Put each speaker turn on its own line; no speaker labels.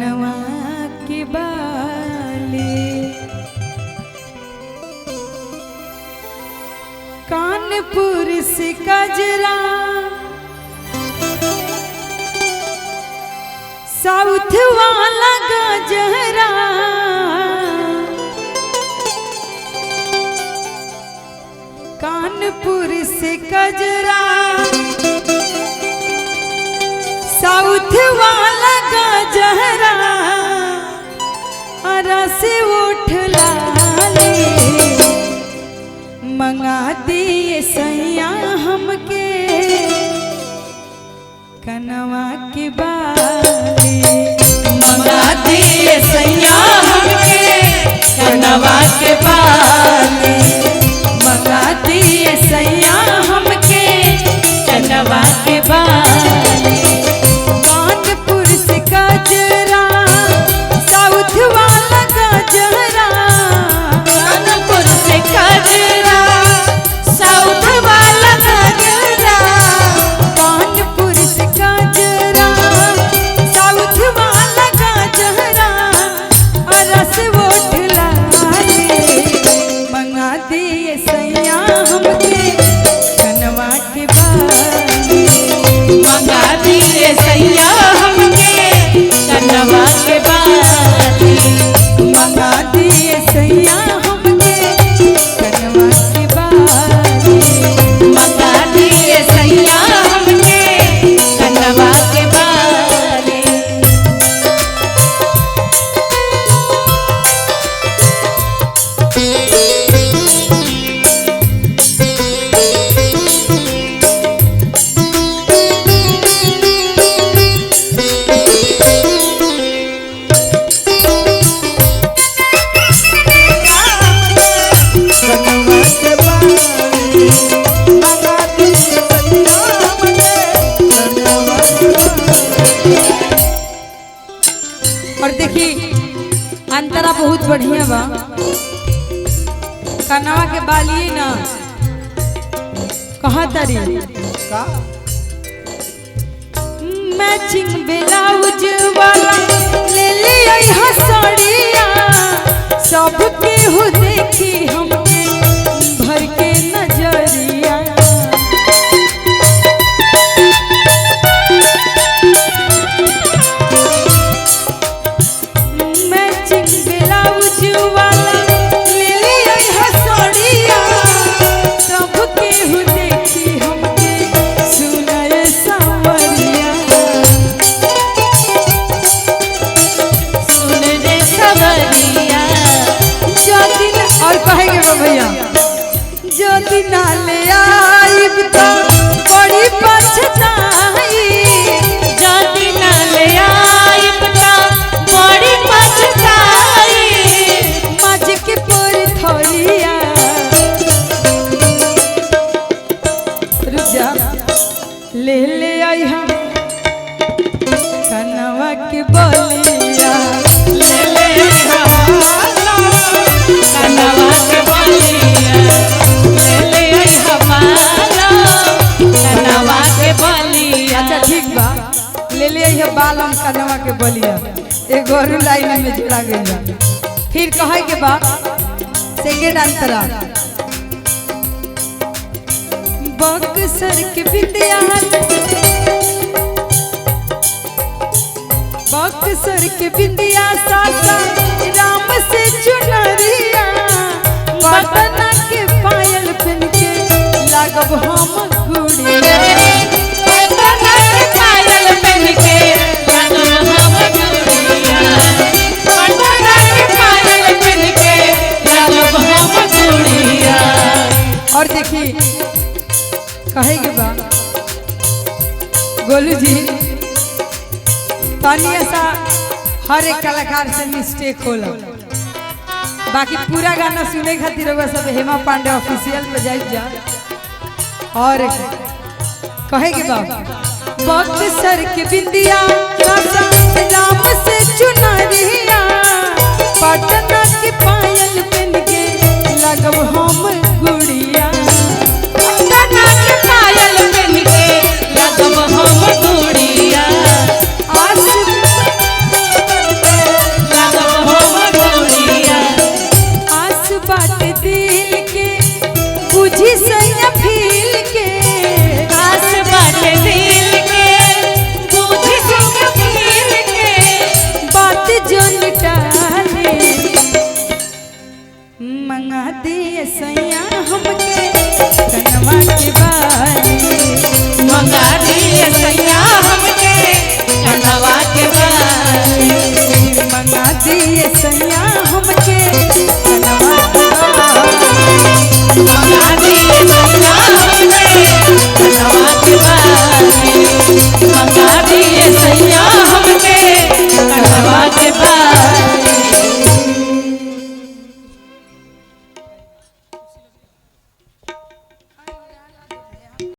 कनवा की बाली कानपुर से कजरा साउथ वाला गजरा कानपुर से कजरा साउथ वाला गजरा रस उठ लाले मंगा दिए सैया हमके कनवा के बाली
मंगा दिए सैया हमके कनवा के बाली
मंगा दिए सैया हमके कनवा के बाली कानपुर से गजरा साउथ वाला गजरा
कानपुर से कजरा साउथ वाला गजरा
कानपुर से गजरा साउथ वाला गजरा रस उठ लाले मंगा दिए सैया हमके कनवा के बाली
मंगा दिए सैया हमके कनवा के बाली
मंगा दिए सैया हमके कनवा के बाली
मंगा दिए सैया हमके कनवा के बाली
और देखी अंतरा बहुत बढ़िया बा कनवा के बाली ना कहा तरी मैचिंग ब्लाउज वाला ले लिया साड़िया सबके हो देखी हमके भर के नजरिया मैचिंग ब्लाउज वाला ले लिया साड़िया सबके हो देखी हमके सुनाए सावरिया
सुन रे सवरिया
जो दिन और कहेंगे वो भैया जो दिन ले आइब तो बड़ी पछताई
जाति न ले आइब ता बड़ी पछताई
मज के पर थोड़िया रुक जा ले आई हम कनवा के बलिया
ले ले हमारा कनवा के बलिया ले ले हमारा कनवा के बलिया
अच्छा ठीक बा ले आई बालम कनवा के बलिया एक और लाइन में जुड़ा गई बा फिर कहे के बा सेकेंड अंतरा बक्सर के बिंदिया बक्सर के बिंदिया सासा राम से चुनरिया पटना के पायल पहन के लागब हम गुड़िया
पटना के पायल पहन के लागब हम गुड़िया पटना के पायल पहन के लागब हम गुड़िया
और देखिए कहेगे बा गोलू जी तानिया सा हर एक कलाकार से मिस्टेक होला बाकी पूरा गाना सुने खातिर रउआ सब हेमा पांडे ऑफिशियल पे जाइब जा और कहेगे बा बक्सर के बिंदिया सासा राम से चुनरिया पटना के पायल पहन के लगब हम गुड़